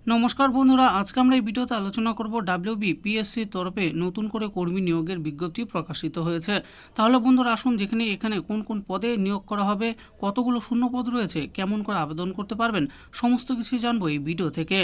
নমস্কার বন্ধুরা, আজকে আমরা এই ভিডিওতে আলোচনা করব ডাব্লিউবিপিএসসির তরফে নতুন করে কর্মী নিয়োগের বিজ্ঞপ্তি প্রকাশিত হয়েছে। তাহলে বন্ধুরা আসুন এখানে কোন কোন পদে নিয়োগ করা হবে, কতগুলো শূন্য পদ রয়েছে, কেমন করে আবেদন করতে পারবেন, সমস্ত কিছুই জানবো এই ভিডিও থেকে।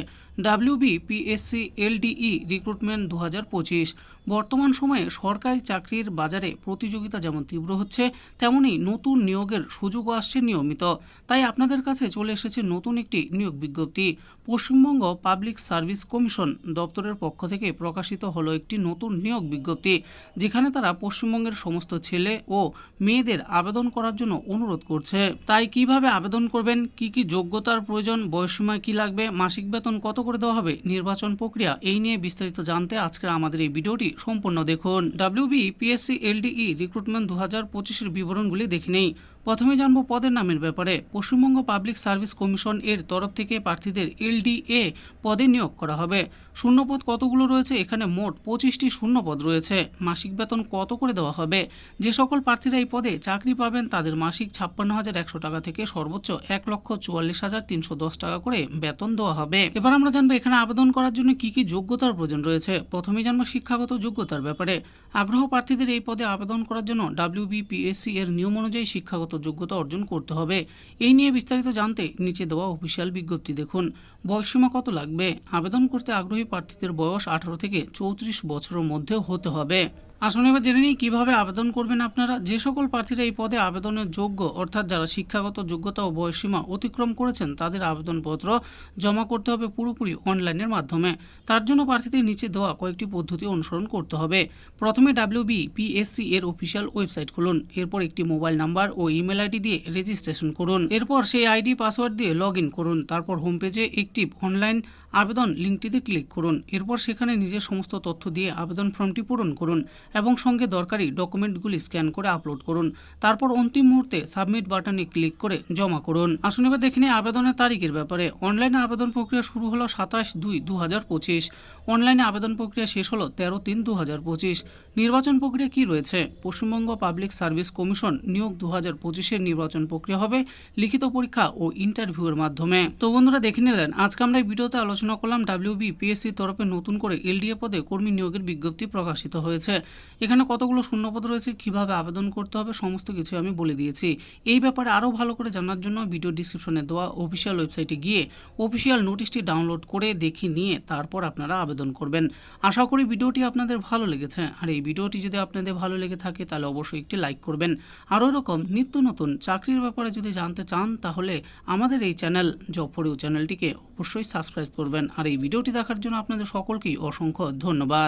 WBPSC LDE recruitment 2025। বর্তমান সময়ে সরকারি চাকরির বাজারে প্রতিযোগিতা যেমন তীব্র হচ্ছে, তেমনি নতুন নিয়োগের সুযোগও আসছে নিয়মিত। তাই আপনাদের কাছে চলে এসেছে নতুন একটি নিয়োগ বিজ্ঞপ্তি। পশ্চিমবঙ্গ পাবলিক সার্ভিস কমিশন দপ্তরের পক্ষ থেকে প্রকাশিত হলো একটি নতুন নিয়োগ বিজ্ঞপ্তি, যেখানে তারা পশ্চিমবঙ্গের সমস্ত ছেলে ও মেয়েদের আবেদন করার জন্য অনুরোধ করছে। তাই কিভাবে আবেদন করবেন, কি কি যোগ্যতার প্রয়োজন, বয়সসীমা কি লাগবে, মাসিক বেতন কত করে দেওয়া হবে, নির্বাচন প্রক্রিয়া, এই নিয়ে বিস্তারিত জানতে আজকের আমাদের এই ভিডিওটি সম্পূর্ণ দেখুন। ডাব্লিউবিপিএসসি এলডিই রিক্রুটমেন্ট 2025-এর বিবরণগুলি দেখে নেই। প্রথমে জানবো পদের নামের ব্যাপারে। পশ্চিমবঙ্গ পাবলিক সার্ভিস কমিশন এর তরফ থেকে প্রার্থীদের এলডিএ পদে নিয়োগ করা হবে। শূন্যপদ কতগুলো রয়েছে? এখানে মোট 25টি শূন্যপদ রয়েছে। মাসিক বেতন কত করে দেওয়া হবে? যে সকল প্রার্থীরা এই পদে চাকরি পাবেন তাদের মাসিক 56,100 টাকা থেকে সর্বোচ্চ 1,44,310 টাকা করে বেতন দেওয়া হবে। এবার আমরা জানবো এখানে আবেদন করার জন্য কি কি যোগ্যতার প্রয়োজন রয়েছে। প্রথমেই জানবো শিক্ষাগত যোগ্যতার ব্যাপারে। আগ্রহ প্রার্থীদের এই পদে আবেদন করার জন্য ডাব্লিউবিপিএসসি এর নিয়ম অনুযায়ী শিক্ষাগত যোগ্যতা অর্জন করতে হবে। এই নিয়ে বিস্তারিত জানতে নিচে দেওয়া অফিসিয়াল বিজ্ঞপ্তি দেখুন। বয়সসীমা কত লাগবে? আবেদন করতে আগ্রহী প্রার্থীদের বয়স 18 থেকে 34 বছরের মধ্যে হতে হবে। আসুন এবার জেনে নিই কীভাবে আবেদন করবেন আপনারা। যে সকল প্রার্থীরা এই পদে আবেদনের যোগ্য, অর্থাৎ যারা শিক্ষাগত যোগ্যতা ও বয়সসীমা অতিক্রম করেছেন, তাদের আবেদনপত্র জমা করতে হবে পুরোপুরি অনলাইনের মাধ্যমে। তার জন্য প্রার্থীদের নিচে দেওয়া কয়েকটি পদ্ধতি অনুসরণ করতে হবে। প্রথমে ডাব্লিউবিপিএসসি এর অফিসিয়াল ওয়েবসাইট খুলুন। এরপর একটি মোবাইল নাম্বার ও ইমেল আইডি দিয়ে রেজিস্ট্রেশন করুন। এরপর সেই আইডি পাসওয়ার্ড দিয়ে লগ ইন করুন। তারপর হোম পেজে একটি অনলাইন আবেদন লিঙ্কটিতে ক্লিক করুন। এরপর সেখানে নিজের সমস্ত তথ্য দিয়ে আবেদন ফর্মটি পূরণ করুন এবং সঙ্গে দরকারি ডকুমেন্টগুলি স্ক্যান করে আপলোড করুন। তারপর অন্তিম মুহূর্তে সাবমিট বাটনে ক্লিক করে জমা করুন। আসুন এবার দেখে নিই আবেদনের তারিখের ব্যাপারে। অনলাইনে আবেদন প্রক্রিয়া শুরু হলো 27/2/2025। অনলাইনে আবেদন প্রক্রিয়া শেষ হলো 13/3/2025। নির্বাচন প্রক্রিয়া কি রয়েছে? পশ্চিমবঙ্গ পাবলিক সার্ভিস কমিশন নিয়োগ 2025-এর নির্বাচন প্রক্রিয়া হবে লিখিত পরীক্ষা ও ইন্টারভিউয়ের মাধ্যমে। তো বন্ধুরা দেখে নিলেন, আজকে আমরা এই ভিডিওতে আলোচনা করলাম ডাব্লিউবিপিএসসির তরফে নতুন করে এলডিএ পদে কর্মী নিয়োগের বিজ্ঞপ্তি প্রকাশিত হয়েছে। এখানে কতগুলো শূন্যপদ রয়েছে, কিভাবে আবেদন করতে হবে, সমস্ত কিছু আমি বলে দিয়েছি। এই ব্যাপারে আরও ভালো করে জানার জন্য ভিডিও ডিসক্রিপশনে দেওয়া অফিসিয়াল ওয়েবসাইটে গিয়ে অফিসিয়াল নোটিশটি ডাউনলোড করে দেখে নিয়ে তারপর আপনারা আবেদন করবেন। আশা করি ভিডিওটি আপনাদের ভালো লেগেছে। আর এই ভিডিওটি যদি আপনাদের ভালো লেগে থাকে তাহলে অবশ্যই একটি লাইক করবেন। আরও এরকম নিত্য নতুন চাকরির ব্যাপারে যদি জানতে চান তাহলে আমাদের এই চ্যানেল জব ফর ইউ চ্যানেলটিকে অবশ্যই সাবস্ক্রাইব করবেন। আর এই ভিডিওটি দেখার জন্য আপনাদের সকলকেই অসংখ্য ধন্যবাদ।